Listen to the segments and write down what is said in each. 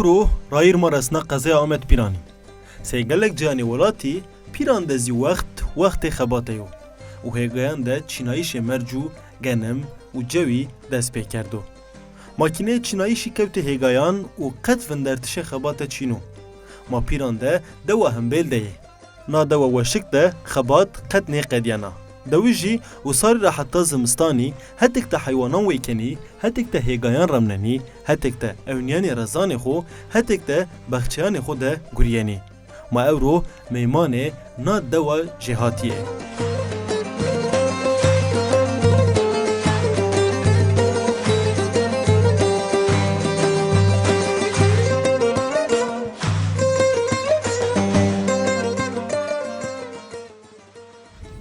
Euro rayir marasna qezaya Ahmet Pîranî. Sêgelek ciyanê welatî pîran de zî wextê xebatê yo û hêgeyan de çînayîşê merc û genim û cewî dest pê kerdo. Makîneyê çînayîşî kewtê hêgayan û qet vindertişê xebatê çîno. Ma pîran de dewa himbêl de ye. Na dewa weşik de xebat qet nê qediyana. Dewî jî wîsarî re heta zimistanî hetek te heywanan wêkenî, hetek te hêgayan remnenî, hetek te ewniyanê rezanê xwe, hetek te bexçeyanê xwe de guriyenî. Ma Ewro meymanê na dewa jêhatiyê.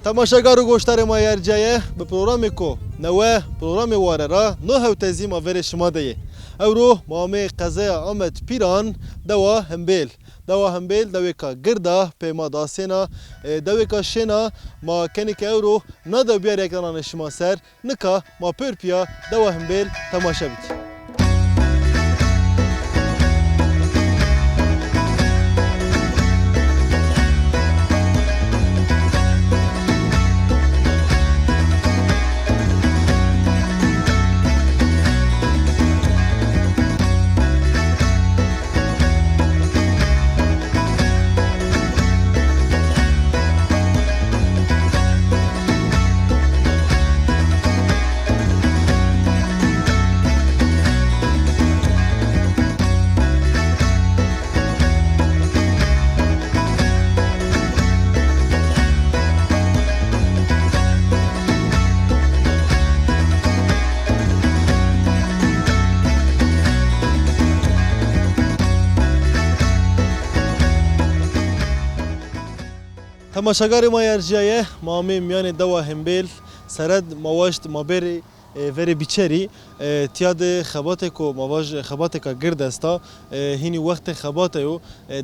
تماشاگر و گوشتار ما یرجایه به پروگرامی کو نوه پروگرامی واره را نه هوتزی ما وری شما دیه او رو مامه قضای آمد پیران دوا همبیل دوی که گرده پیما داسینا دوی که شینا ما کنی که او رو نده بیار یکران شما سر نکا ما پرپیا دوا همبیل تماشا بیت. تماشاگر ما یرجایه مامی میان دوا همبیل سرد مواشت مابری وری بیچری تیاد خباته کو مواج خباته کا گرد استا هینی وقت خباته یو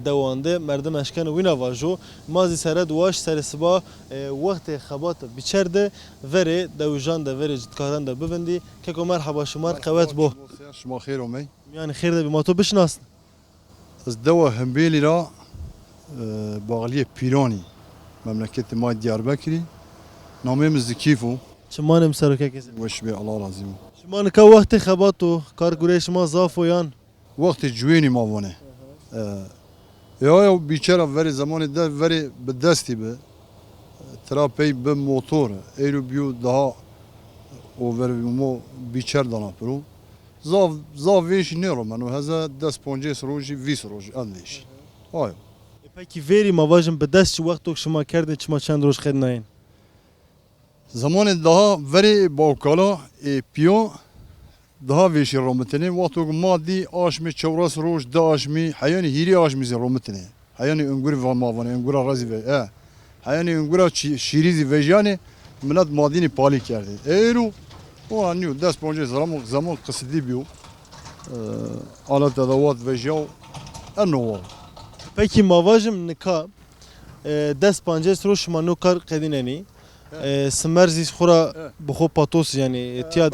دوانده مردم اشکن وینا واجو مازی سرد واش سر سبا وقت خبات بیچرده وری دوجان ده وری جدکاران ده ببندی که کو مرحبا شمار قوت بو شما خیر اومی میان خیر ده بما تو بشناسن از دوا همبیلی را باغلی پیرانی مملکت ما دیاربکری نامımız کیفو شمانم سرکه کسی وش به الله لازم شمان که وقت خباتو کار گوره شما زافو یان وقت جوینی ما ونه یا بیچاره وری زمان ده وری به دستی به تراپی به موتور ایرو بیو daha o veri mo بیچار دانا پرو زاف ویش نیرو منو هزا دست پونجه سروجی ویس روجی اندیش آیا Peki veri mavajım به دست وقت شما کردین شما چند روز خد ناین زمان daha veri باوکالا پیو daha ویشی رومتنی وقتی که مادی آشمی چوراس روش ده آشمی حیانی هیری آشمی زی رومتنی حیانی انگوری و ماوانه انگورا رازی و حیانی انگورا شیریزی ویجانی ملت مادینی پالی کرده ایرو o anlıyor ders boyunca zaman kısıtlı bir alet edevat vejyav anno Peki mavajım nika dest pances roş şuma no kar kedineni smerziz xura bxo patos yani tiyad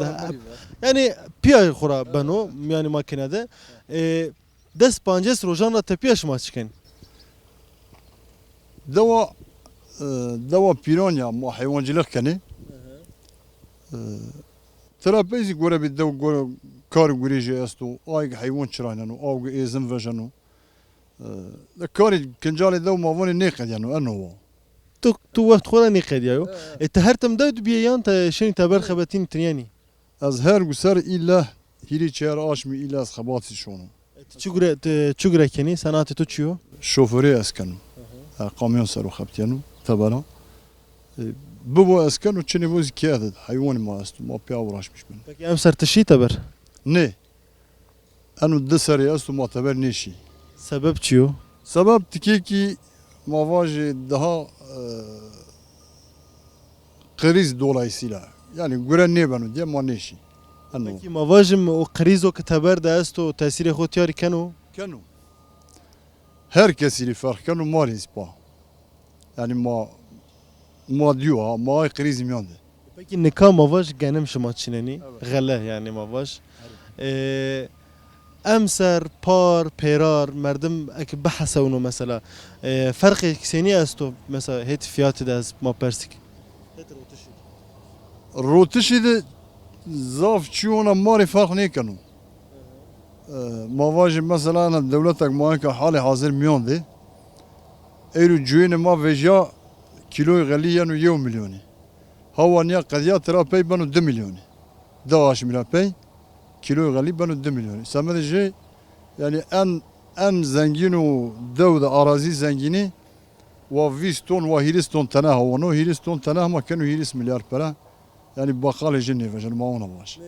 yani piya xura beno yani makinede dest pances rojana tepiya şma çıkın deva piranya ma hayvancılık kani ترابيزي غورا بدو غورا كار غوريجي استو اي حيوان شراينو او ازم فجنو كاري كنجالي دو مافوني نيقد يعني انه تو وقت خورا نيقد ياو تهرتم دود بيان تا شين تبر خبتين ترياني از هر غسر الا هيري چير اشمي الا خباتي شونو چوغرا كني صنعت تو چيو شوفوري اسكن كاميون سرو خبتينو تبالا بابا اسكن وچني بوز كيادد حيوان ما است ما بيا uğraşmış ben. Peki em sertişi taber. Ne? Anu desari است ما taber neşi. Sebep çiyo? Sebep ki mavajı daha kriz dolayısıyla. Yani gören ne banu diye ma neşi. Peki mavajım o krizo ki taber de است o tesiri xot yari kanu? Kanu. Herkesi fark kanu mariz pa. Yani ما ديوها ما قريز ميانده Peki nika mavaj genim şuma çineni gale yani mavaj امسر پار پیرار مردم اک بحث اونو مثلا فرق سنی است و مثلا هیت فیات دست ما پرسک روتشی ده زاف چیونا ماری فرق نیکنو ما واجه مثلا دولتك ما که حال حاضر میان ده ایرو جوین ما وجا کیلوی غلی یعنی 1 میلیونی هوا نیا قضیه ترا پی بنو 2 میلیونی 12 میلیون پی کیلوی غلی بنو 2 میلیونی سمت جی yani en zengin o devde arazi zengini ve 20 ton ve 20 ton tane havano 20 ton tane ama kenu 20 milyar para yani bakal ejeni vejen ma ona baş.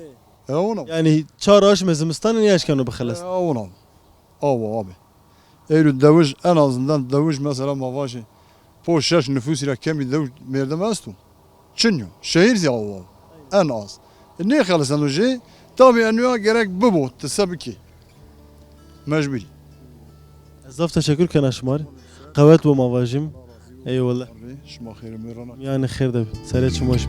Ona. Yani çağraş mezmistan niye aşkano bخلص. Ona. Ava abi. Eylül devuj en azından devuj mesela mavaşı. Po şaş nüfusuyla kemi devuj merdem astu. Çinyo. Şehir ziyavva. En az. Ne خلصن oje? Tabi enva gerek bu bu. Tesabiki. مجبوري زاف تشكر كان اشمار قوات ومواجم اي والله شما خير ميرانا يعني خير ده سريت شموش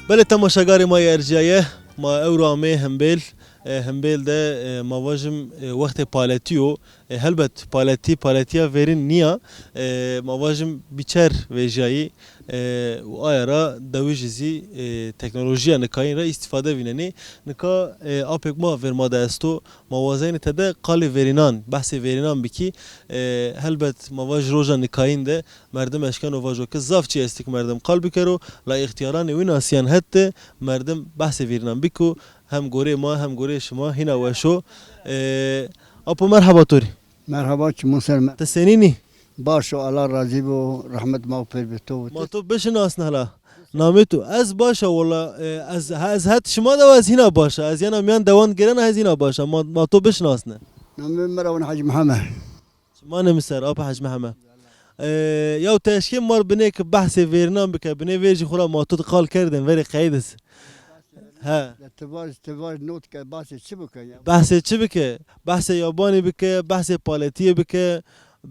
بله تماشاگار ما ارجایه ما اورامه همبیل ده مواجم وقت پالتیو هلبت پالتیا ورین نیا مواجم بیچر ویجایی و آیرا دویجزی تکنولوژیا نکاین را استفاده ویننی نکا آپک ما ورماده استو موازین تده قالی ورینان بحث ورینان بکی هلبت مواج روزا نکاین ده مردم اشکان و واجو که زاف چی استیک مردم قال بکرو لا اختیاران وین آسیان هته مردم بحث ورینان بکو هم گوره ما هم گوره شما هنا وشو اپو مرحبا توری مرحبا چمون سرم تسنینی باشو الله راضی بو رحمت مغفر بتو ما تو بشناسن هلا نامه تو از باشه والله از هات شما دو از هنا باشه از یانا میان دوان گرن از هنا باشه ما تو بشناسن نام مروان حاج محمد ما نمسر اب حاج محمد یا تشکیم مار بنه که بحث ویرنام بکه بنه ویرجی خورا ما تو قال کردن وری قیدس ها تواج نوت که بحث چی بکه بحث یابانی بکه بحث پالتی بکه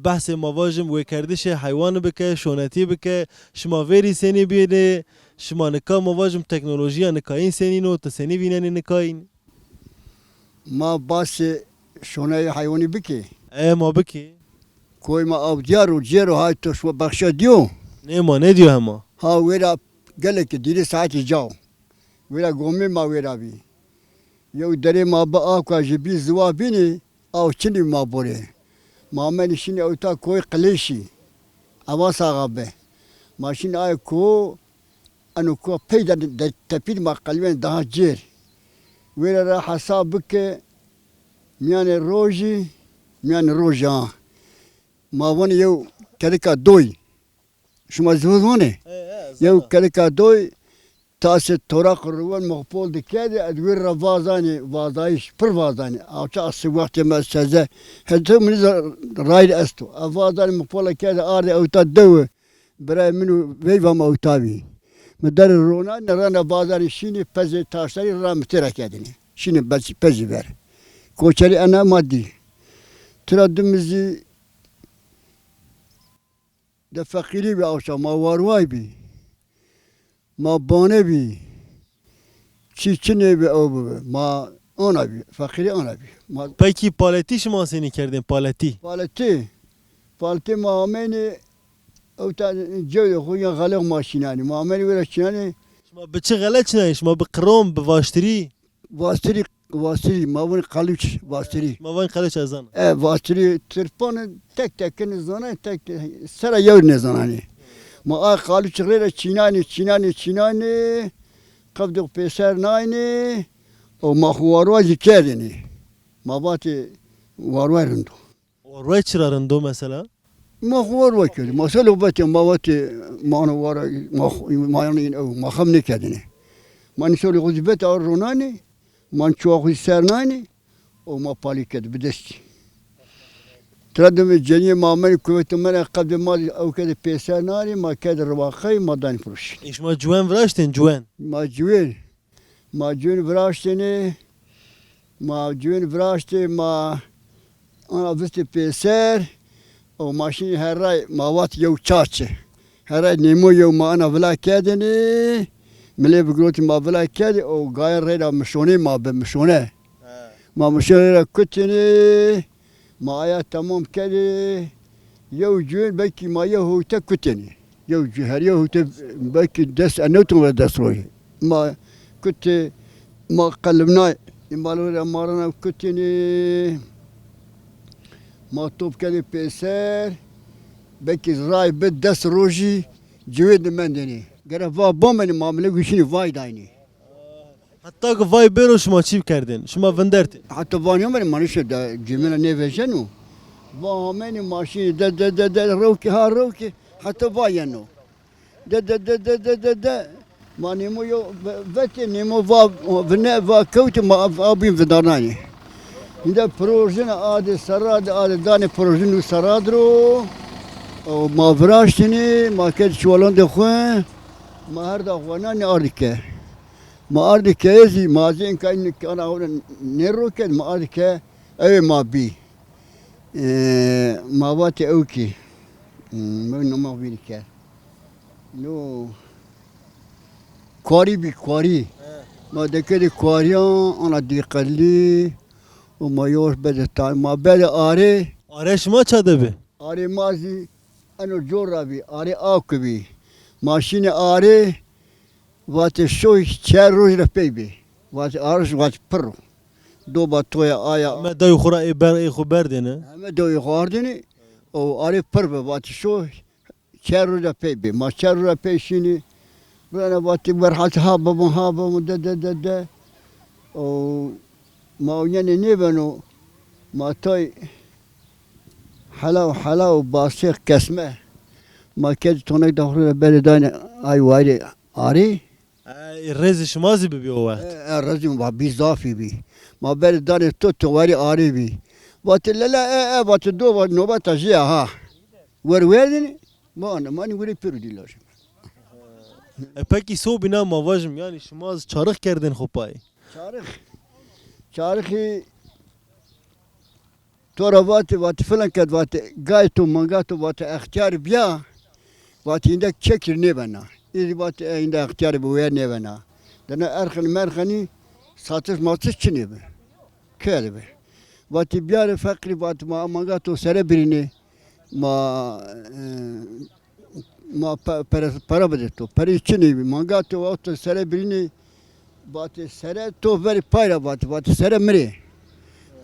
بحث مواجم و کردش حیوان بکه شونتی بکه شما وری سنی بیده شما نکا مواجم تکنولوژی نکاین سنی نو تسنی بینن نکاین ما باس شونه حیوانی بکی ما بکی کوی ما آب جارو های تو شو بخشا دیو نه ما ندیو هما ها ویرا گله که دیری ساعتی جاو ویرا گومی ما ویرا بی یو دری ما با آقا جبی زوا بینی او چنی ما بوره مامن شین اوتا کوی قلیشی اواس آقا به ماشین آی کو انو کو پیدا تپید ما قلبین ده جیر ویرا را حساب بکه میان روژا ما ون یو کلکا دوی شما زوزونه یو کلکا دوی تاس توراق روان مقبول دکیده ادویر را وازایش پر وازانی آوچه اصلی وقتی ما سازه هدو منیز راید استو وازانی مقبول کیده آرده اوتا دوه برای منو ویوام اوتاوی مدر رونا نران وازانی شینی پزی تاشتاری رامتیره کدینی شینی پزی بر کوچری انا مادی ترا دمزی ده فقیری بی آوچه ما واروای بی ما بانه بی چی نه بی او بی ما آنا بی فقیری آنا بی پکی پالتی شما سنی کردین پالتی ما آمینی او تا جوی خوی غلق ماشینانی ما آمینی ویرا چینانی شما به چه غلط چنانی شما به قروم به واشتری ما ون قلوچ واشتری ما وین قلوچ ازان واشتری تلفن تک نزانه تک سر یور نزانانی ما قالو چغیر چینانی قبض پیسر ناینی و ما خوارواجی کردنی ما باتی Var rendo. Oraya çırarın mesela. ما خوار وكيل ما سلو بتي ما وتي ما أنا ورا ما يعني أو ما خمني كدني ما نسولي غزبت أروناني ما نشوف سرناني وما بالي كد بدشتي تردم الجنيه ما من كويت من قبل ما أو كده بيساناني ما كد رواقي ما داني فروش İş ma cüven vraştın cüven. ما جوين براشتني ما جوين براشتي ما أنا بس بيسار او ماشین هر رای موات یو چاچه هر رای نیمو یو ما انا ولا کدنی ملی بگروتی ما ولا کدی او غایر ریدا مشونه ما به مشونه ما مشونه را کتنی ما آیا تمام کدی یو جون بکی ما یو هوتا کتنی یو جهر یو هوتا بکی دست انوتون و دست روی ما کت ما قلبنا مالو را مارنا کتنی ما توب كده بيسار بكي راي بدس روجي جويد من دني قال فا بومن ما ملقي شنو فاي دايني Hatta ki vay bero şuma çiv kerdin. Şuma vendertin. حتى فاني من ما نشد جميلة نيفيشنو فامني ماشين دا روكي ها روكي حتى فاينو دا ما نيمو يو فتي نيمو فا كوتي ما ابين في دارناني ده پروژن آد سراد آد دانه پروژن و سراد رو و ما فراشتنی ما کد شوالان دخواه ما هر دخوانا نه که ما که ازی ما زین که این که آن نرو کد ما که اوی ما بی ما وات او کی من ما بی که نو کواری بی کواری ما دکری کواریان آن دیقلی و ما یوش بده تا ما بده آره Are şuma çadı be. آره مازی انو جور را بی آره آک بی ماشین آره وات شوی چهار روز را پی بی وات آرش وات پرو دو با توی آیا Me dayı khura ey khuber dene. همه دوی خواردنی او آره پر بی وات شوی چهار روز را پی بی ما چهار روز را پیشینی برنا وات برحات ها بابون ده او ما يعني نبنو ما توي حلاو باسيخ كسمه ما كد تونك دخل بلدان اي واري اري Rezi şumazi be o vakit. الرجل ما بيضافي بي ما بلدان تو واري اري بي وات لا وات دو نوبه تجيها ها وردني ما انا ماني وري بيرودي لاش Peki so bina mavajım yani şumaz çarık kerdin khopay. چارخی تو را وات فلان کد وات گای تو منگا تو وات اختیار بیا وات اینده چکر نبنا ایدی وات اینده اختیار بویر نبنا دنا ارخن مرخنی ساتش ماتش چی نبه که به وات بیار فقری وات ما منگا تو سر برینه ما para بده تو پری چی نبی منگا تو وات سر برینه بات سر تو وری پایرا بات سر مری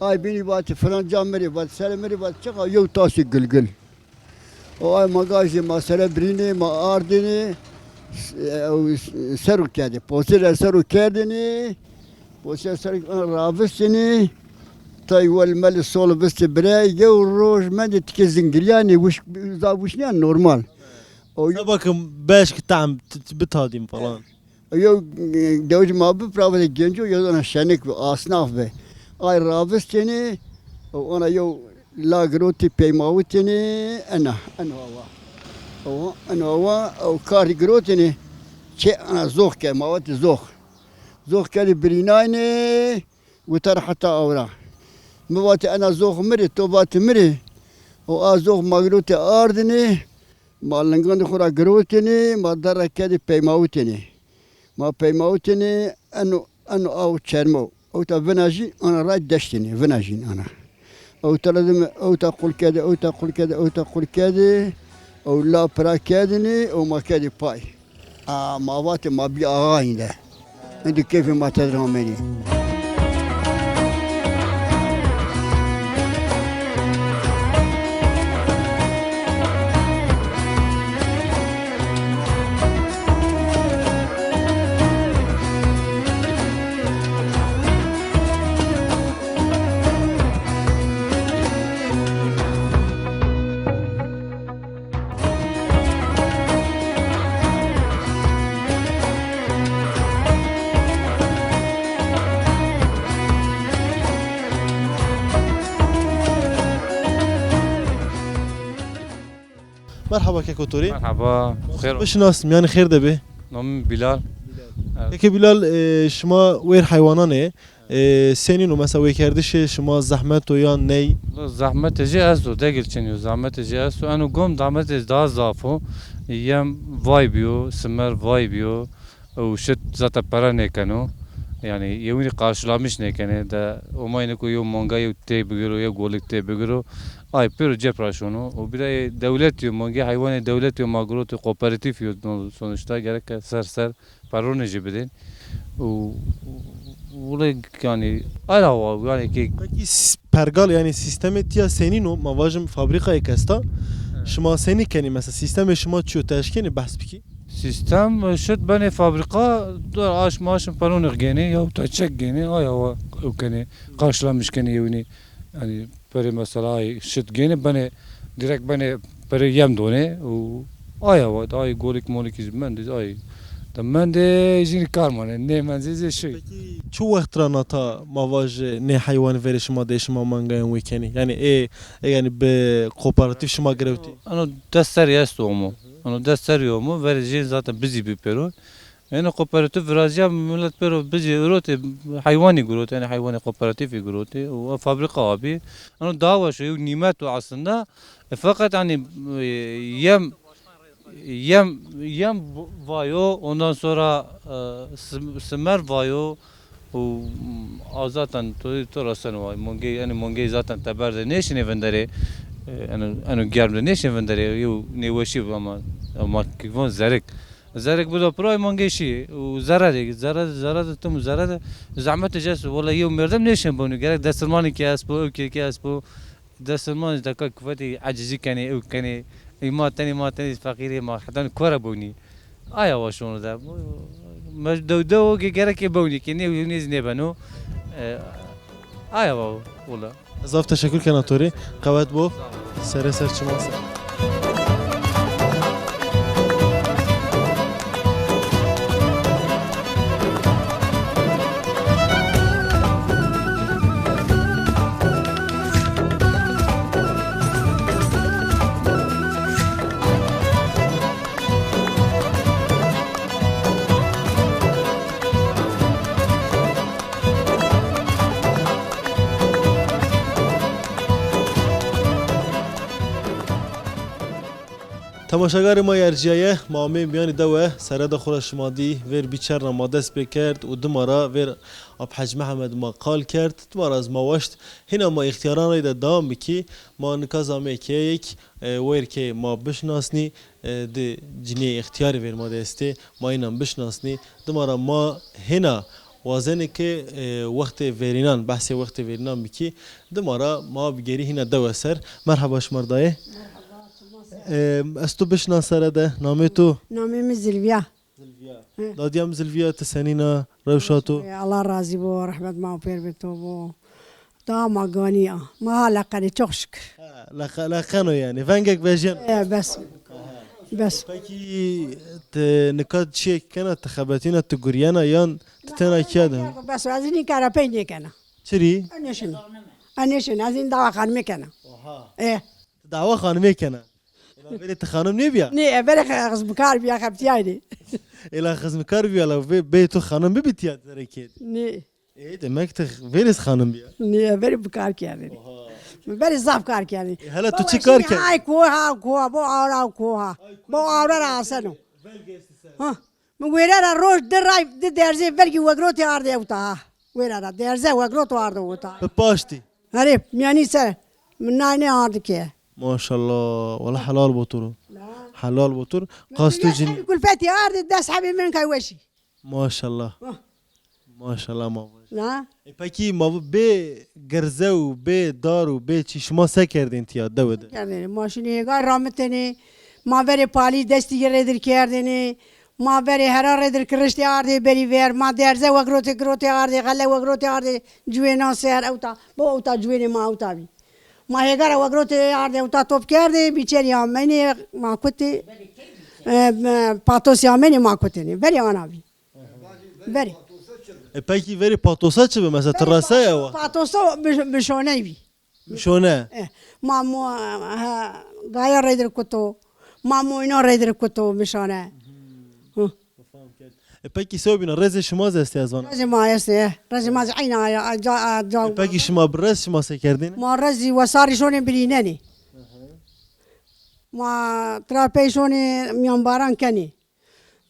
ay beni بات فلان جام مری بات سر مری بات چقا یو تاسی گل o ay magajı masere birini ma ardini seru kedi posere seru kedini posere seru ravistini tay vel mel sol vist bre yo roj med tike zingiliani wuş ne normal Ne bakın 5 tam bitadim falan. Yo devci mabı pravda genco yo ona şenik ve asnaf ve ay ravistini ona yo la groti peymavutini ana hava o kari grotini çe ana zoh ke mavat zoh ke birinayni ve tarhata avra mavat ana zoh miri tobat miri o azoh magroti ardini malıngan khura grotini madara ke peymavutini ما پیماوتنی انو او چرمو او تا وناجی انا راج دشتني وناجين انا او تلازم او تقول كذا او تقول كذا او تقول كذا او لا برا كذني او ما كذا باي ما وات ما بي اغاين ده انت كيف ما تدرمني Merhaba Kekotori. مرحبا خير بشناسم yani خير de be. نوم بلال Peki Bilal şuma ver hayvanane senin o mesela ve kardeşi şuma zahmet o yan ney? زحمت جي اسو دقل چنيو زحمت جي اسو انو قوم زحمت دا زافو يم فاي بيو سمر فاي بيو وشت زاتا برا نكنو يعني يوني قاشلاmış nekene da umayne ko yo monga yo te bigiro yo golik te bigiro ay pero cepraşonu o bir de devlet yo monga hayvan devlet yo magrot kooperatif yo sonuçta gerek ser paroneci bedin o yani ala yani ki Peki pergal yani sistemi tiya senin o mavajım fabrikaya kesta şuma seni keni mesela sistemi şuma çiyo teşkeni bahs peki? sistem şut beni fabrika dur aş maaşın paron gene ya taçak gene ay o kene karşılamış gene yani yani böyle mesela şut gene beni direkt beni böyle yem done o ay o ay golik molik izmen de ay ben de izin karman ne menzize şey Peki çu vaktra nata mavaj ne hayvan veri şuma de şuma mangayan wekeni yani yani be kooperatif şuma grevti. ano dester yastomu ano dester yomu verici zaten bizi bir pero yani kooperatif veracia millet pero bizi ürote hayvani grot yani hayvani kooperatifi grot o fabrika abi ano dava şey nimet aslında fakat hani yem vayo ondan sonra semer vayo o zaten to rasan vay monge yani monge zaten taberde ne işine vendere ano germle ne işine vendere yo ne washi ama kivon zarek bu da proy monge şi o zarar tum zarar zahmet jas valla yo merdem ne işin bunu gerek dasırmani ki aspo ki aspo dasırmani da kuvveti acizi kani o kani ما تاني فقيري ما حتى كورة بوني آيا واشونو ده مش دو كي كرا كي بوني كني ونيز نبانو آيا والله Zaf teşekkür kenatori. Kavat bu. Sere ser çıması. تماشاگر ما یرجیه مامه میانی دوه سرد خورش مادی ور بیچر نمادس بکرد و دمارا ور اب حج محمد ما قال کرد دمارا از ما وشت هنا ما اختیاران رایده دام بکی ما نکازامه که یک ویر که ما بشناسنی ده جنی اختیاری ور ما دسته ما اینم بشناسنی دمارا ما هنا وازنه که وقت ورینان بحث وقت ورینان بکی دمارا ما بگیری هنا دوه سر مرحبا شمردایه استو بشنا سرده نامه تو نامم زلفیا دادیم زلفیا تسنینا روشاتو الله راضی بو رحمت ما پیر بتو بو دا ما گانیا ما لقنی çok şükür لقنو yani fengek vejin بس peki نکات چی کنه تخبتینا تگوریانا یان تتنا کیاده بس از این کارا پینی کنه چری انشن از این دوا خانم کنه دعوا خانمی کنه بری تخانم نبیا نه بره خز بکار بیا خبتیانی الا خزم کار بیا لو بیتو خانم ببیتیاد زرکید نه demek te veris خانم بیا نه بره بکار کردی بره زاف کار کردی هلا تو چی کار کردی های کوها بو آورا راسنو ها مگویره را روش در رای درزه برگی وگروتی آرده اوتا ویره را درزه وگروت آرده اوتا پاشتی هری میانی سر من نه آرده که ما شاء الله ولا حلال بطور حلال بطور قاستو جني كل فاتي أرض الداس حبي من كايوشي ما شاء الله ما شاء الله ما لا پکی ما به گرزه و به دار و به چی شما سه کردین تیا دوده يعني ماشيني قال رامتني ما بري بالي دستي يردر كيردني ما بري هرا ردر كرشتي أرضي بري وير ما درزه وقروتي أرضي غلا وقروتي أرضي جوينا سير أوتا بو أوتا جويني ما أوتا بي ما هيجارا وقروتي أرضي أوتا توب كيردي بيشري عمني ما كنت باتوسي عمني ما كنتني بري أنا بي بري پکی وری پاتوسا چه به مثلا تراسه یا باتوسا بشونه بي شونه ما غاية ردر كتو ما موینا ریدر کتو میشانه پکی سو بینا رز شما زستی از وان رزی ما هسته رزی ما عینا جا پکی شما برس شما سه کردین ما رزی وساری شونه بریننی ما تراپی شونه میان باران کنی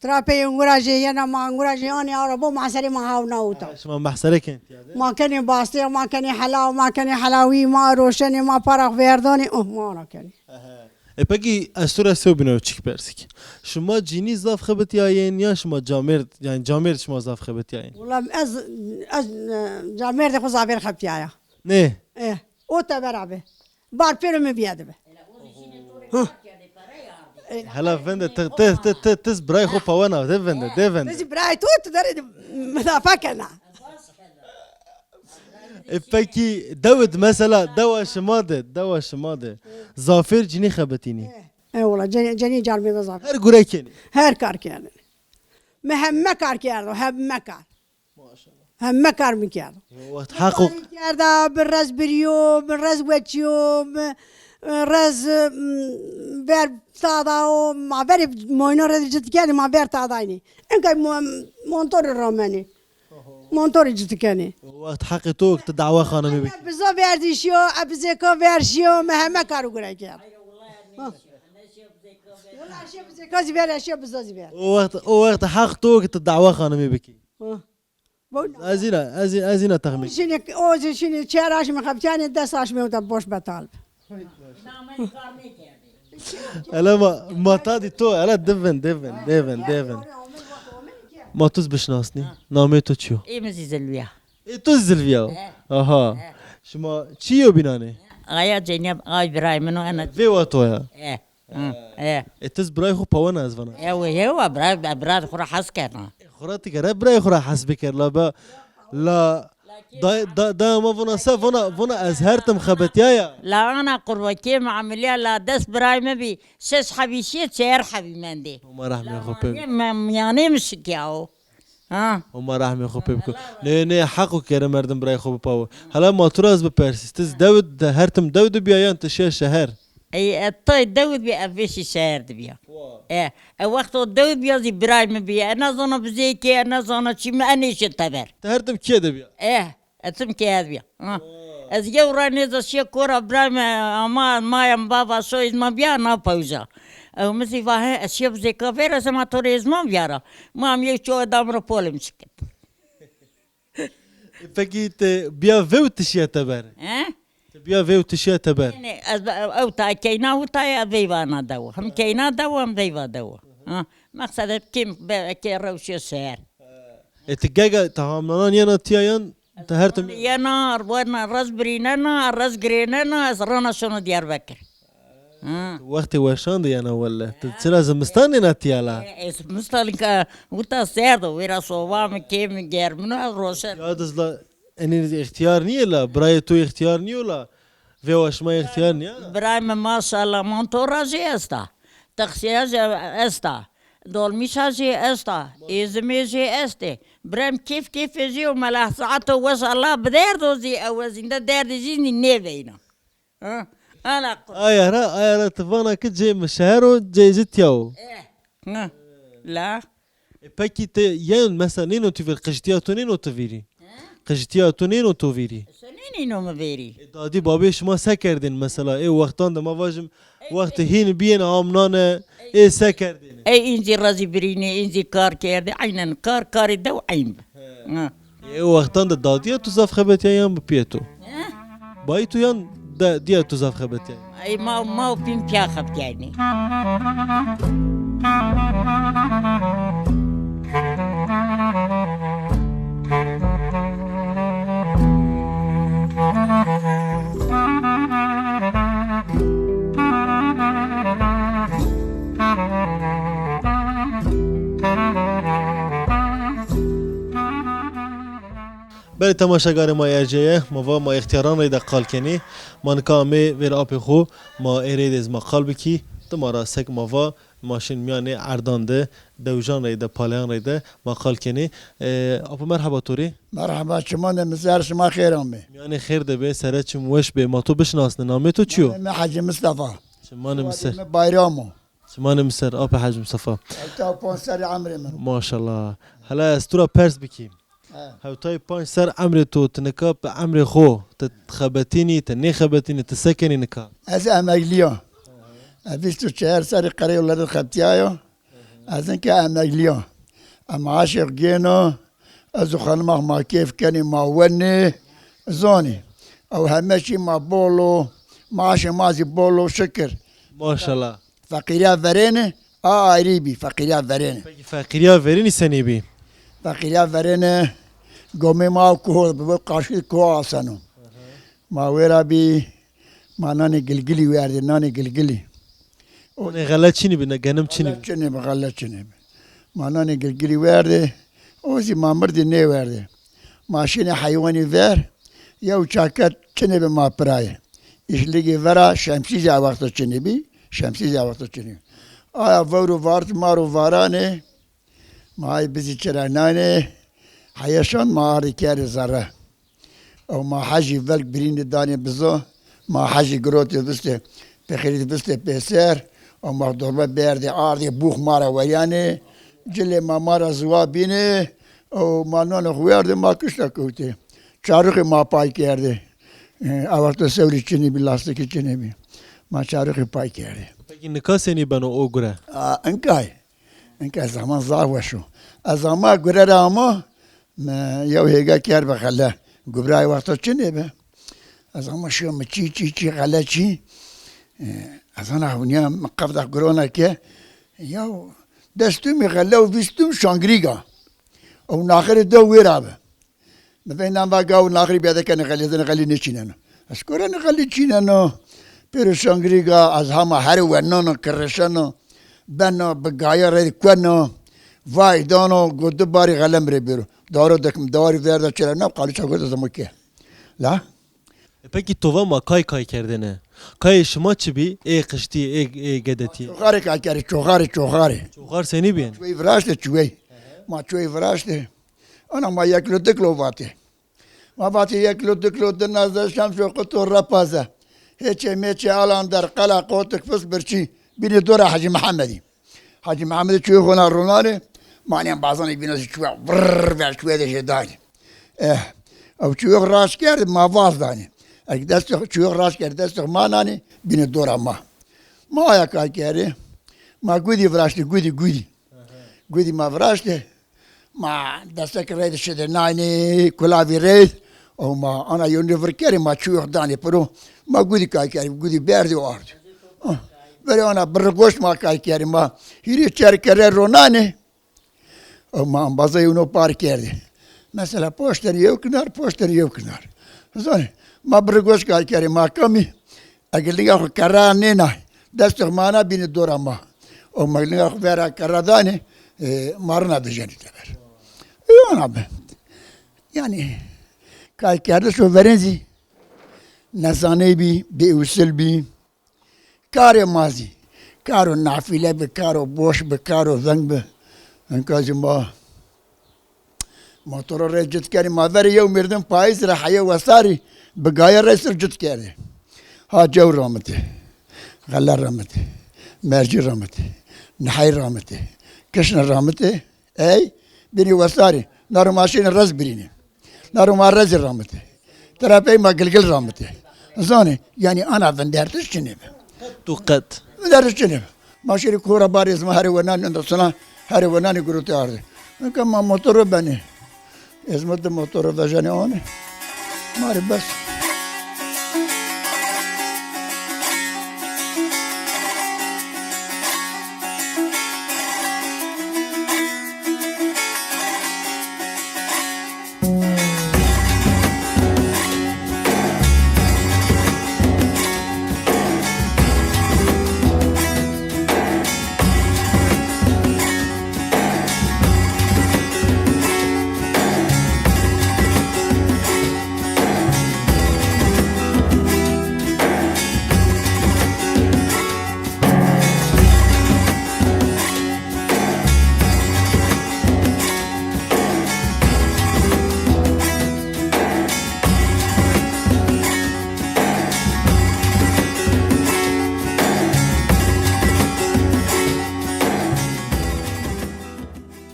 تراپی انگراجی ینا ما انگراجی آنی عربو معسری ما هاو ناوتا شما محسره کن ما کنی باسته ما کنی حلاو ما کنی حلاوی ما روشنی ما پرخ وردانی ما را کنی پکی استور سو بینا چیک برسیک شما جینی زاف خبتی آین یا شما جامرد یعنی جامرد شما زاف خبتی آین والله از جامرد خو زابر خبتی آیا نه ايه او تبرعبه بار پیرو بیاده به هلا فنده تز برای خو پوانا ده فنده نزی برای تو داری مدافع کنه پکی داود مثلا دوا شما ده زافر جینی خبتینی ای والله جنی جارمی ده زابر هر گوره کنی هر کار کرده همه کار کرده همه کار میکرد وقت حقوق کرده برز بریو برز وچیو رز بر تادا و ما بر موینا رد جت کنی ما بر تاداینی اینکه مونتور رامنی مونتور جت کنی وقت حق تو که دعوا خانمی بکی بزا وردیشیو ابزیکا ورشیو همه کارو گره کرد والله اشیا بزیکا زیبر اشیا بزا زیبر وقت حق تو که دعوا خانمی بکی بون از اینا تخمی شینی اوز شینی چهراش میخبتانی دستاش میوتا باش بطالب الا ما تادی تو الا دفن ما توز بشناسنی نامه تو چیو ایمزی زلویا ای تو زلویا آها شما چیو بینانه آیا جناب آی برای منو انا وی واتویا اه ای تز برای خو پوانا از وانا هو برای خورا حس کردن خوراتی که برای خورا حسب کرد لا دا ما فونا از هرتم خبتيايا لا انا قروتي معامليه لا دس براي مبي سس حبيشي تشير حبي مندي وما راح ياخذ بيبكو يعني مش كياو ها وما راح ياخذ بيبكو نه حقو كره مردم براي خو باو هلا ما تراز ببرسيستز داود هرتم داود بيان تشي شهر اي الطي داود بيافيش شهر دبيا ايه وقت داود بيازي براي مبي انا زونه بزيكي انا زونه شي ما انيش تبر هرتم كده بيا ايه اتم كده بيا از یه ورانی زشی کورا برام اما مایم بابا سویز ما بیا نا پوزا او مسی واه اشیب زکا فیر از ما توریزم بیارا ما هم یک چو دام رو پولم شکت فکیت بیا ویو تشیا تبر بیا ویو تشیا تبر از او تا کینا و تا ویوانا دو هم کینا دو هم ویوا دو مقصد کیم که روشی سر اتجاجا تهامنان يانا تيايان تهرتم يانا ربنا رز بريننا رز جريننا اسرنا شنو ديار بكر وقت وشان دي انا ولا تسلا زمستاني ناتيالا مستلك وتا سيرد ويرا صوام كيم غير من روشن يا دزلا اني اختيار ني لا براي تو اختيار ني ولا في واش ما اختيار ني برايم ما شاء الله مونتوراجي استا تخسياج استا دولميشاجي استا ازميجي استي برام كيف يجي وملا ساعته وش الله بدير دوزي او زنده دير ديجيني نيفينا انا ايا تفانا كجي مشهر جاي زتياو لا باكي ين مثلا نينو تفير قجتياتو نينو تفيري قجتياتو نينو توفيري سنيني نو مفيري دادي بابي شما سكردين مثلا اي وقتان ما واجم وقت هين بين عمنان اي سكردين اي انزي رازي بريني انزي كار كيردي عينا كار دو عين اي وقتان دادي تزاف خبت يان بيتو بايتو يان دي تزاف خبت يان اي ما فين بيا خبت يعني بله تماشاگر ما ارجعه ما اختیاران را قال کنی من کامی ور آب خو ما ارید از ما قال بکی تمارا سگ ما ماشین میانه اردانده دوجان را پالیان را ما قال کنی آب مرحبا توری مرحبا شما نمزار شما خیرامه میانه خیر ده به سرت چم وش به ما تو بشناسن نامه تو چیو من حاجی مصطفى شما نمسه بایرامو سمانم سر آب حاج مصطفى تا پون سر عمري من ما شاء الله هلا استورا بيرس بكيم هاوتاي بانش سر عمري تو تنكا بعمري خو تخبتيني تني خبتيني تسكني نكا از امگلیان بیست و چهار سر قره ولاد خبتیایو از اینکه امگلیان ام عاشق گینو از خانم ما کیف کنی ما ونی زونی او همه چی ما بولو معاش مازی بولو شکر ما شاء الله فقیریا ورینه آیری بی فقیریا ورینه فقيريا فيريني سني بي فقیریا ورینه گومی ما کو به قاشی کو آسانو ما ورا بی ما نانی گلگلی وردی نانی گلگلی اوني غلط چيني بي نگنم چيني بي چنه بغلط چنه ما نانی گلگلی ورده اوزی ما مردی نه ورده ماشین حیوانی ور یا چاکت چنه به ما پرایه işligi vera şemsiz avakta çinibi şemsiz avakta çini aya vuru vart maru varane may bizi çerenane hayaşan mağari kere zara o ma haji velk birini dani bizo ma haji groti biste pekhirit biste peser o ma dolma berdi ardi buh mara vayane cile ma mara zwa bine o ma non huyarde ma kışla kuti çarık ma pay kerdi avakta sevri çini bir lastik çini bir maçarık pay kerdi. Peki neka seni bana o göre? انکای زمان زار وشو از زمان گره رامو یو هیگا کر بخله گبرای وقتا چی نیبه از زمان شو چی غله چی از آن هونیا مقفده گرونا که یو دستوم غله و ویستوم شانگریگا او ناخر دو ویرابه مثلا با گاو ناخری بیاده کنه غلی نچیننو از کورن غلی چیننو پر شانگریگا از همه هر ونانو کرشنو بنا بگایا ری کنو وای دانو گود باری غلم ری بیرو دارو دکم داری ورده چرا نه قالی چا گود زمو که لا Peki tova ma kay kerdene. Kay şıma çibi kışti gedeti. چوغاری Çoğar seni bien. چوی وراشته چوی ما چوی وراشته انا ما یکلو دکلو واتی ما واتی یکلو دکلو دنازه شمس و قطو رپازه هیچ میچه الان در قلعه قوتک فس برچی بینی دوره حاجی محمدی حاجی محمدی چوی خونه روناره مانیم بازانی بینوزی چوی ورر ور چوی دیشه داری او چوی راش کرد ما واز دانی اگه دست چوی راش کرد دست ما نانی بینی دوره ما آیا کار کرده ما گودی وراشته گودی ما وراشته ما دسته که رید شده نانی کلاوی رید او ما آنا یونی ورکری ما چوی دانی پرو ما گودی کار کرده گودی بردی و آرد böyle ona bırgos ma kaykerim ma hiri çerkere ronane ama bazı onu park yerdi mesela poster yok kınar zor ma bırgos kaykerim ma kami agiliga karane na destek mana bini dorama o magiliga vera karadane marna diyeceğini der ona ben yani kaykerde şu verenzi nazane bi usul bi کار مازی کارو نافله به کارو بوش به کارو زنگ به انکازی ما موتور را جد کردی مادر یو مردم پاییز را حیا وساری به گایا رئیس را جد کردی ها جو رامته غلا رامته مرجی رامته نحی رامته کشن رامته ای بینی وساری نارو ماشین رز برینی نارو ما رز رامته ترا ما گلگل رامته زانی یعنی آنا بندرتش چنیم Tuqat. درچنه ماشین کورا باریز ما هر ونان اندسنا هر ونانی گروتی آرده کما موتور بنی اسمت موتور وجنه آنه ماری بس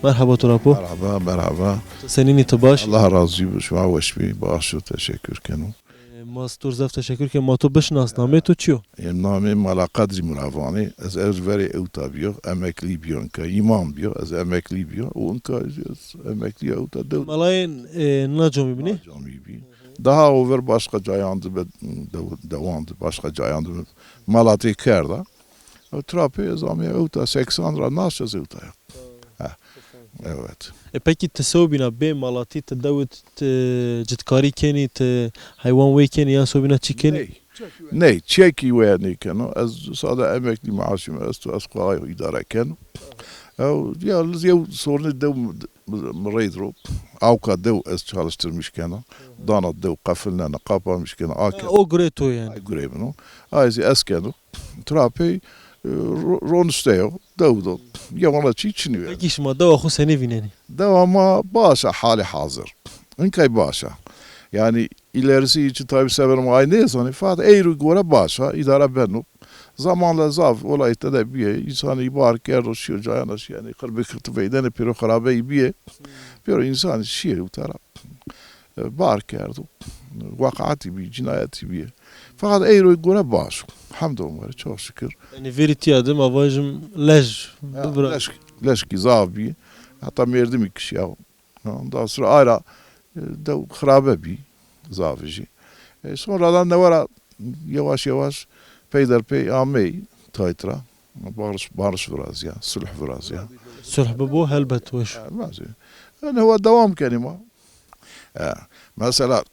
Merhaba Turapo. Merhaba, merhaba. Senin itibaş. Allah razı olsun. Şuma bir bağışı teşekkür kendim. Mastur zaf teşekkür ki mato bişnas name tu çiyo. Name Mala Kadri Muravani. Az veri evta biyo. Emekli biyo. Ka imam biyo. Az emekli biyo. Onka emekli evta dev. Malayın nacom ibni. Cami biyo. Daha over başka cayandı ve devandı. Başka cayandı. Malatya Kerda. Trape zami evta 80 lira nasıl evta ya. Evet. Peki tesobina be malati te davut citkari keni te hayvan ve keni ya sobina çikeni. Ne, çeki ve ne kano. Az sada emekli maaşım az tu asqayo idare kano. Yalnız ya sorunu dev mreydro. Avka dev az çalıştırmış kano. Dana dev kafillerine kapamış kano. O greto yani. Grevno. Ayzi eskano. Trape Ronsteo, Davudov, yavana çiçiniyor. Peki şuma dava xu seni vineni. Devama başa hali hazır. İnkay başa. Yani ilerisi için tabi severim aynı insanı. Fakat eğri göre başa idare benu. Zamanla zaf olayta da bir insanı ibarik erdoşuyor cayanaş yani. Kırbe kırtı beydeni piro harabe bir piro insanı şiir utara. Barik erdo. Vakati bir cinayeti bir. Fakat eğri göre başa. Hamdolsun çok şükür. Yani veriti adım avajım lej. Leşki zavi. Hatta merdim iki kişi ya. Ondan sonra ayrı da harabe bir zavici. Sonradan ne var yavaş yavaş peyderpey amey taytra. Barış biraz ya. Sulh biraz ya. Sulh bu helbet hoş. Yani o devam kelime. Mesela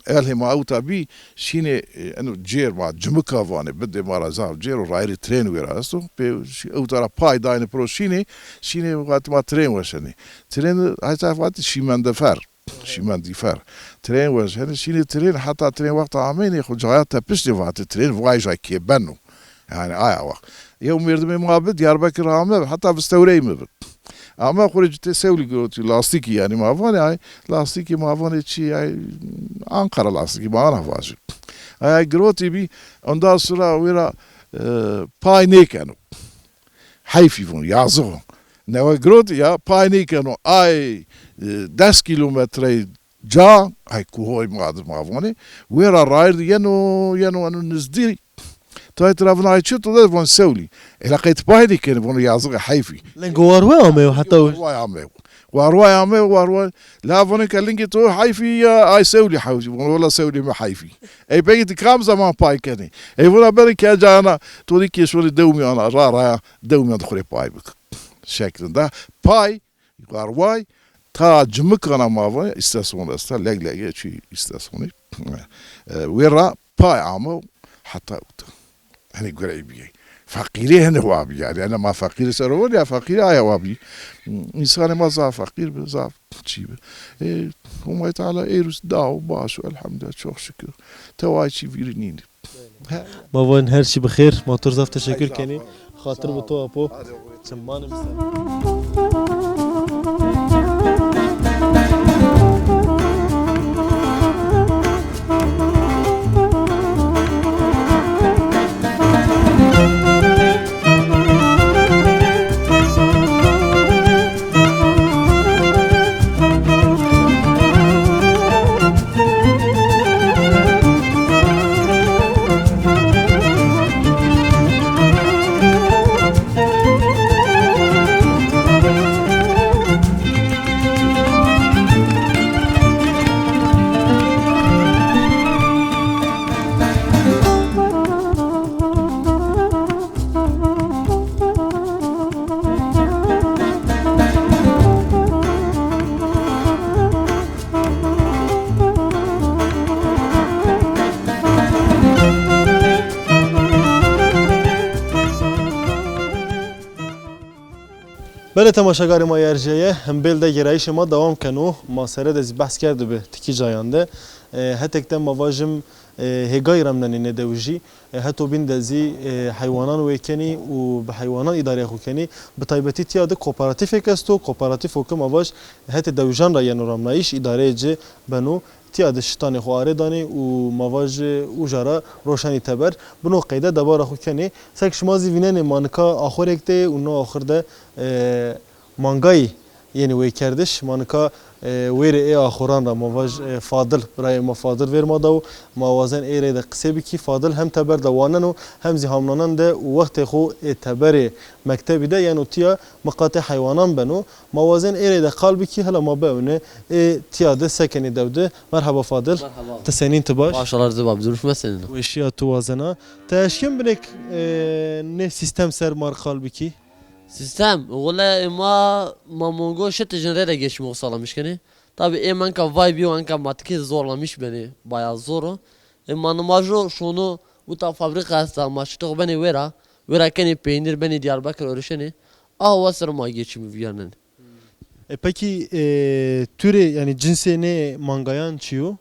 elhima auta bi şine enu cer ma cumka vane bede mara zav cer o rayri tren verasto pe auta pay dayne pro şine vat ma tren veseni tren hayta vat şimende fer şimendi fer tren veseni şine tren hatta tren vakti ameni xujayat tepişti vat tren vayja ki benu yani aya vak yevm yerdime muhabbet Diyarbakır hamle hatta vistevreyim ama kuracı sevli görüntü lastik yani mavane ay lastik mavane çi ay Ankara lastik mavana var. Ay görüntü bir ondan sonra vera pay ne kanu. Hayfi bunu yazı. Ne var görüntü ya pay ne kanu ay 10 kilometre ca ay kuhoy mavane vera rayr yeno anu nizdi تا ترافنا عيشت وده فون سولي لقيت بايدي كان فون يازق حيفي لين جواروا عمي حتى وارواي عمي وارواي لا فون كلينكي تو حيفي اي سولي حوجي ولا سولي ما حيفي اي بيت كام زمان باي كاني اي فون بري كاجانا تودي كي شولي دومي انا رارا دومي ادخل باي بك شكل ده باي وارواي تا جمك انا ما استاسون استا لق شي استاسوني ويرا باي عمو حتى hani görebiliyor. Fakiri hani vabi yani. Yani ma fakir sarıyor ya fakir aya vabi. İnsanı ma zaf fakir bir zaf çiğ. Huma Teala erus dağ başı elhamdülillah çok şükür. Tevaçi virinin. Mavan her şey bixir. Motor zaf teşekkür keni. Xatir bu to apo. Çammanım بله تماشاگر ما یارجیه هم بیل ده گرایش ما دوام کنو ما سره دز بحث کرده به تکی جایانده حتی که ما واجم هگای رمنانی ندوجی حتی بین دزی حیوانان ویکنی و به حیوانان اداره خو کنی به تایبتی تیاد کوپاراتیف کستو کوپاراتیف حکم واج حتی دوجان را ینو رمنایش اداره جه بنو تیاد شتان خواره دانی و مواج اوجارا روشنی تبر بنو قیده دبار خو کنی سک شمازی وینن مانکا آخر اکته و نو آخر ده مانگای yeni ve kerdiş manka veri e ahuran ra mavaj fadıl buraya ma fadıl verma da mavazen ere de kısa ki fadıl hem teber de vanan hem zihamlanan da vakti xu teberi mektebi de yani tiya makate hayvanan benu mavazen ere de kalbi ki hala ma beune tiyade sekeni devde merhaba fadıl tesenin tibaş Başlar zıbab duruşma senin. ve şia tuvazena teşkim binek ne sistem ser mar kalbi ki Sistem valla ma mongo şet jenere geçmiş salamış keni. Tabi emanka vibe anka matki zorlamış beni bayağı zor. Manumajo şunu bu ta fabrika hasta maçto beni vera keni peynir beni Diyarbakır örüşeni. Vasır ma geçimi viyanın. Peki türe yani cinsi ne mangayan çiyo?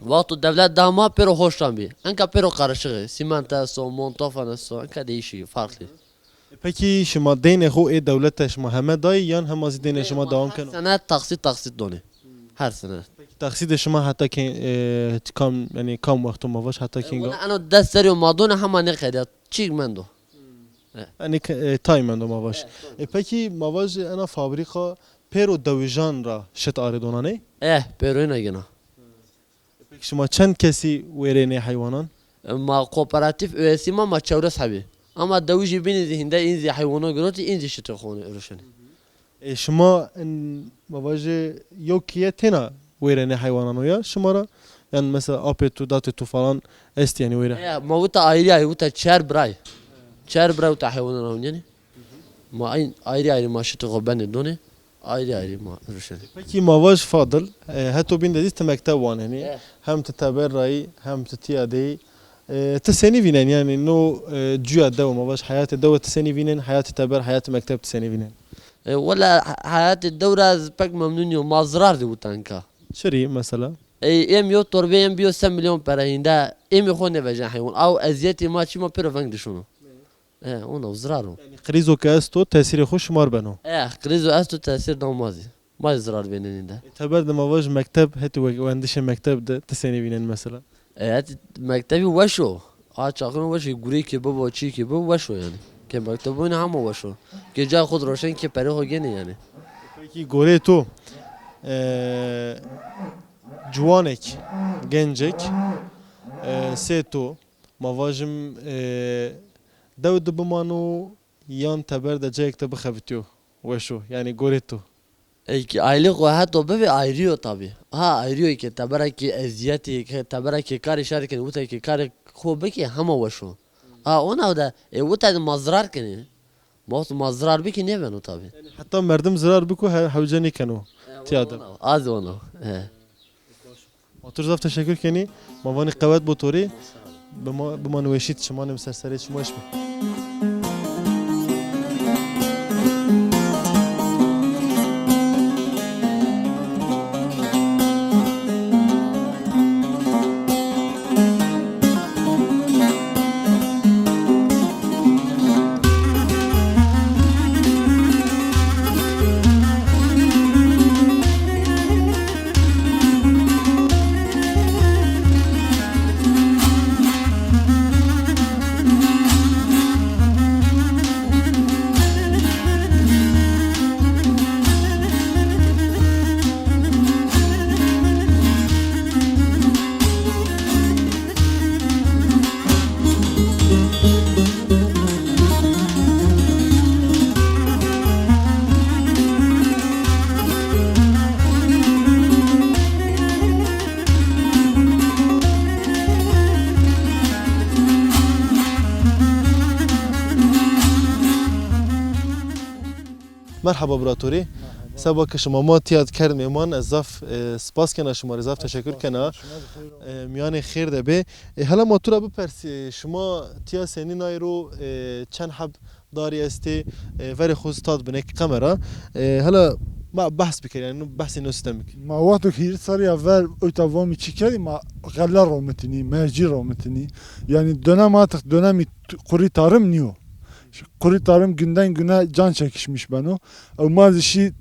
Vakti devlet dama pero hoştan bir. Anka pero karışık. Simenta so montofana so anka değişiyor farklı. Peki şuma deyne xo devlet şuma heme dayı yan hem az deyne şuma devam kan. Sene taksit doni. Her sene. Taksit şuma hatta ki kam yani kam vakti mavaş hatta ki Valla ano desteri madonna hama ne kadar çiğ mendo. yani time ando mavaş. Peki mavaş ana fabrika pero davijan ra şet aridona ne? Pero ne gene. Peki şuma çend kesi verene hayvanan? Ma kooperatif üyesi ma çevres habi. Ama davuji beni zihinde inzi hayvana görüntü inzi şıtı konu örüşeni. Şuma mavaş yok ki tena verene hayvanan ya şumara yani mesela apetu datetu falan est yani vere. Ma vuta ayrı vuta çer bray. Çer bray vuta hayvana yani. Ma ayrı ma şıtı beni doni. Ayrı ma örüşeni. Peki mavaş fadıl hato bin dediğiniz mektep var yani hem teberrayi hem tiyade تسني فينن يعني إنه جوا دوا ما باش حياة الدوا تسني فينن حياة تبر حياة مكتب تسني فينن ولا حياة الدورة بك ممنون يوم مزرعة دي وتانكا شري مثلا ام يو تربي ام بيو 5 مليون برايندا ام يخون بجان حيوان او ازيتي ما شي ما بيرو فانك شنو انا وزرارو يعني قريزو كاستو تأثير خوش مار بنو قريزو استو تأثير نمازي ما زرار بينن ده تبر ما باش مكتب هتو وندش مكتب ده تسني فينن مثلا مكتبي وشو چاقن وشو گوری که بابا چی که بابا وشو yani که مکتبون همه وشو که جا خود روشن که پره هو گنی yani peki gore to جوانك gencek seto mavajim داود بمانو yan teber de cek de bxavitiyo وشو yani gore to ki aylık o hatta bebe ayrıyor tabi. Ayrıyor ki tabara ki eziyeti ki tabara ki kar işarken uta ki kar khobe ki hama vaşo. Ona da uta mazrar kene. Mazrar bi ki ne beno tabi. Hatta merdim zarar biku havcani kanu. Tiyada. Az onu. Otur zaf teşekkür keni. Mavani qavat botori. بما نوشيت شمان مسرسري شو مش مرحبا براتوري سباك شما ما تياد کرد میمان ازاف سپاس کنه شما ازاف تشکر کنه میان خیر ده به حالا ما تو را بپرسی شما تیا سنی نایرو چند حب داری استی وری خوز تاد بنک کامرا حالا ما بحث بکر yani بحث نوستم بکر ما وقتی که سری اول اتفاقی چی کردی ما غله رومتنی مرجی رومتنی yani dönem artık dönemi kuri tarım niyo. Kuru tarım günden güne can çekişmiş ben o. Mazişi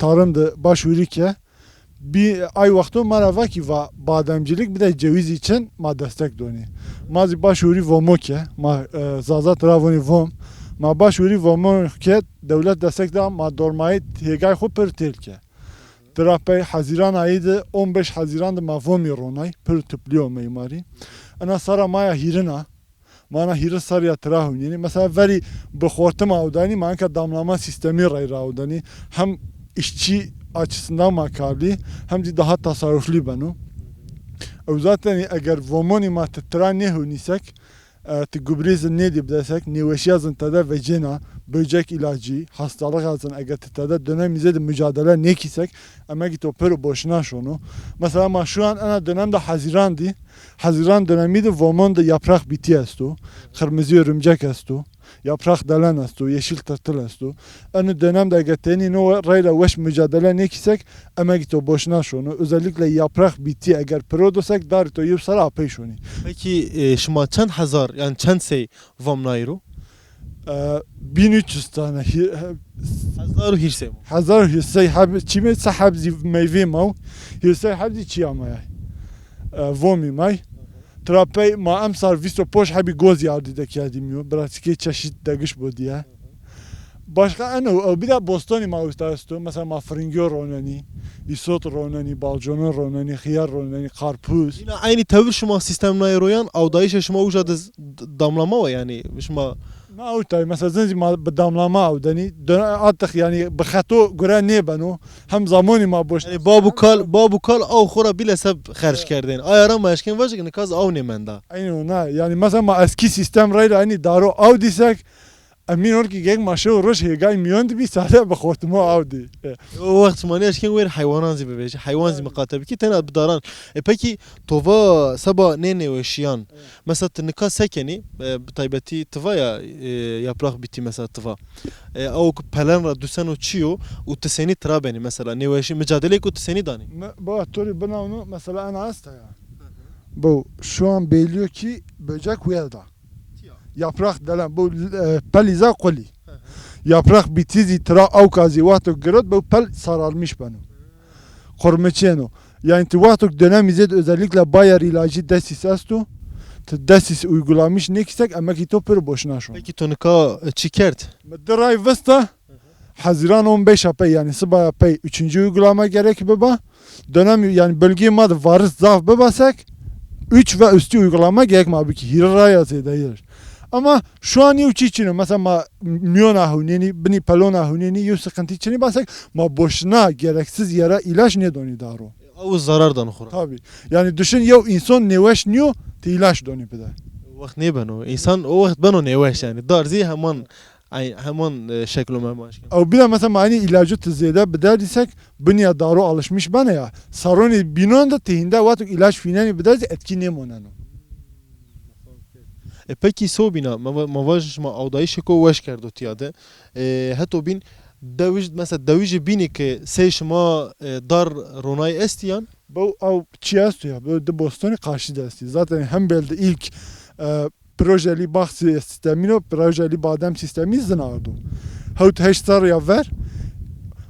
tarımda başvuruyor bir ay vakti merhaba ki va bademcilik bir de ceviz için ma destek doni. Mazi başvuru vomo ki ma zazat ravoni vom ما باشوری وامون که دولت دستک دا ما دورمایی هیگای خو پر تیل که تراپی حزیران عید 15 حزیران دا مفهومی رونای پر تپلیو میماری انا سارا مایا هیرنا مانا هیر ساریا تراهون یعنی مثلا ولی بخورتم avdani manka damlama sistemi avdani hem işçi açısından makarlı hem de daha tasarruflu banu. O zaten eğer vomoni ma tetran ne hunisek tgubrizin ne diye desek neveşiyazın tada ve cena böcek ilacı hastalık azın eğer tada dönemimize de mücadele ne kisek ama git o per boşuna şunu. Mesela ma şu an ana dönemde Haziran'dı. Haziran dönemiydi vomon da yaprak biti astu. Kırmızı örümcek astu. Yaprak delen astu. Yeşil tırtıl astu. Ana dönemde geteni no rayla veş mücadele ne kisek ama git o boşuna şunu. Özellikle yaprak biti eğer prodosek dar to yupsara apey şunu. Peki şuma çend hazar yani çend sey vam nayru? 1300 tane. Hazar hirse. Hazar hirse hab çime sahab meyve mav. Hirse hab çi amaya. Vomi may. Trapey ma am serviso poş habi goz yardı da kâdimiyor. Pratikê çeşit degiş bu diye. Başka ana bir de Bostoni ma ustasto. Mesela ma fringyo ronani, isot ronani, balconu ronani, xiyar ronani, karpuz. Yine aynı tavır şuma sistem nayroyan avdayış şuma uca damlama var yani şuma. ما اوتای مثلا زنجی ما بداملama avdani artık yani bxato göre ne banu hem zamani ma boş yani babu kal av xora bile seb xerç kerdin ayara ma eşkin vajik ne kaz av ne menda aynı ona yani mesela ma eski sistem rayla hani daro av disek emin ol ki gek maşo roş hegay miyon bir sade bxotma avdi o vakt mani eşkin ver hayvanan zi bebeş hayvan zi mukatabi ki tena bdaran peki tova saba ne neveşiyan mesela nika sekeni taybeti tva ya yaprak biti mesela tva o pelen ra dusen o çiyo o teseni trabeni mesela neveşi mücadele ko teseni dani bu atoli bana onu mesela ana hasta ya bu şu an belliyor ki böcek uyarda yaprak delen bu peliza koli yaprak bitizi tra avkazi vakti gerot bu pel sararmış benim kormeçeno yani vakti dönemizde özellikle bayar ilacı desis astu desis uygulamış ne kisek ama ki topur boşuna şu peki tonika çikert drive vesta Haziran 15 apey yani sabah apey 3. uygulama gerek baba dönem yani bölge mad varız zaf babasek 3 ve üstü uygulama gerek mi ki hiraya zedayır. Ama şu an yok için mesela ma miyona huneni beni palona huneni yok sıkıntı için basek ma boşuna gereksiz yere ilaç ne doni daro. O zarardan xora. Tabii. Yani düşün ya insan neveş niyo te ilaç doni pede. Vakt ne beno insan o vakt beno neveş yani darzi hemen şeklo memaş. O bir de mesela aynı ilacı tezede bedel desek beni daro alışmış bana ya. Saroni binon da tehinde vatuk ilaç finani bedel etki ne monano. Peki sobina mavaj ma avdayış ko weş kerdo tiyade hato bin dawij mesela dawij bini ki seyşma dar ronay estiyan bu av çiyasto ya bu de Boston'u karşı desti zaten hem belde ilk projeli bak sistemino projeli badem sistemi zinardo havt heştar ya ver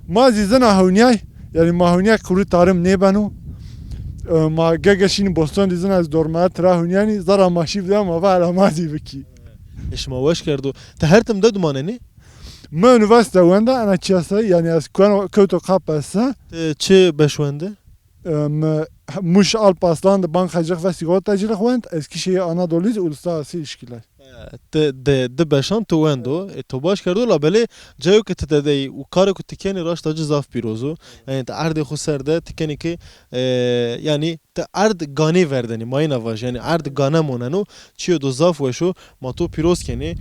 mazi zina havniyay yani mahuniyay kuru tarım ne banu ma gegeşin Boston dizin az dorma trahun yani zara maşif da ma var amazi biki eş ma weş kerdo te her tem de dumaneni ma üniversite wenda ana çiyasa yani az koto kapasa çe beşwende muş Alparslan da bankacılık ve sigortacılık wend Eskişehir Anadolu Uluslararası İlişkiler de beşan to wendo to baş kerdo la bele jayo ke te de u kare ku tikeni raş ta zaf pirozo yani te arde khuserde tikeni ki yani te ard gani verdeni mayna vaj yani ard gana monano çiyo do zaf weşo mato piroz keni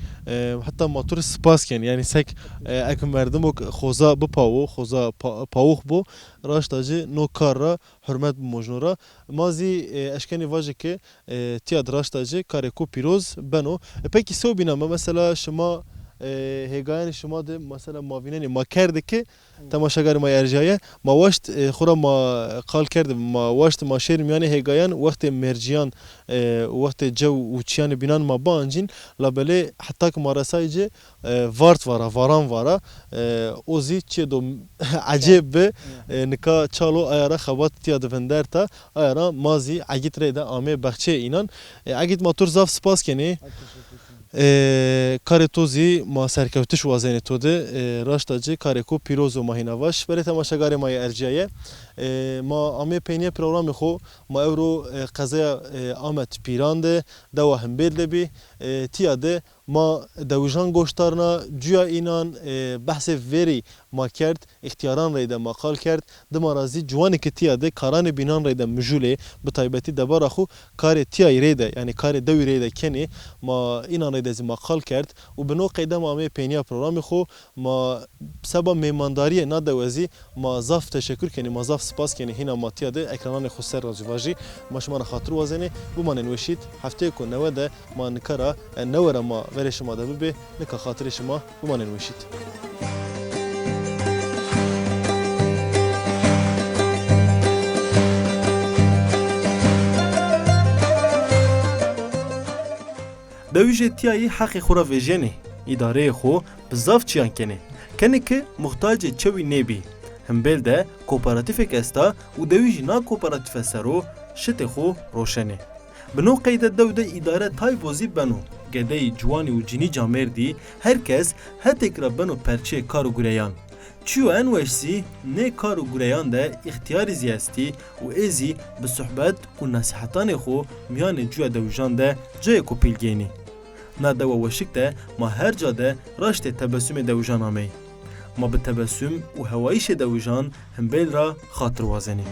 hatta motor spas keni yani sek ekim verdim o xoza bu pawo xoza pawux bu raş ta no kara hürmet mojnora mazi eşkeni vaj ki tiyad raş ta kare ku piroz beno peki sobina mesela şuma هگاین شما ده مثلا ماوینه ما کرده که تماشاگر ما ارجایه ما وقت خورا ما قال کرده ما وقت ما شیر میانه هگاین وقت مرجیان وقت جو وچیان بینان ما بانجین لبله حتی که ما رسایجه وارت وارا واران وارا اوزی چه دو عجیب به نکا چالو ایارا خبات تیا دفندر تا ایارا مازی عگیت ریده آمه بخچه اینان عگیت موتور زاف سپاس کنی کار توزی ما سرکوتش وازنی توده راشتاجی کار کو پیروز و ماهیناواش برای تماشاگر ما ارجعیه ما آمی پینی پروگرام خو ما اورو قضیه آمد پیرانده دوا هم بیل بی تیاده ما دوجان گوشتارنا جویا اینان بحث وری ما کرد اختیاران ریده ما قال کرد دمارازی جوانی که تیاده کاران بینان ریده مجوله به تایبتی دبار خو کار تیای ریده یعنی کار دوی ریده کنی ما اینان ریده زی ما قال کرد و به نوع قیده ما آمی پینی پروگرام خو ما سبا میمانداری نادوازی ما ضاف تشکر کنی ما ضاف سپاس کنی هینا ما تیاده اکرانان خسر رازواجی ما شما خاطر وازنه و ما نوشید هفته کو نوده ما نکرا نوره ما ولی شما ده ببه نکا خاطر شما و ما نوشید دویجه تیایی حق خورا ویژنه اداره خو بزاف چیان کنه کنه که محتاج چوی نبی هم بیل ده کوپراتیف استا و دویجه نا کوپراتیف سرو شت خو روشنه بنو قید دوده اداره تای وزی بنو گده جوانی و جنی جامردی هرکس هتکرا بنو پرچه کارو گریان چیو انوشسی نه کارو گریان ده اختیاری زیستی و ازی به صحبت و نصیحتان خو میان جو دوجان ده جای کو پیلگینی نه دو وشک ده ما هر جا ده راشت تبسم دوجان آمی ما به تبسم و هوایش دوجان هم بیل را خاطر وازنی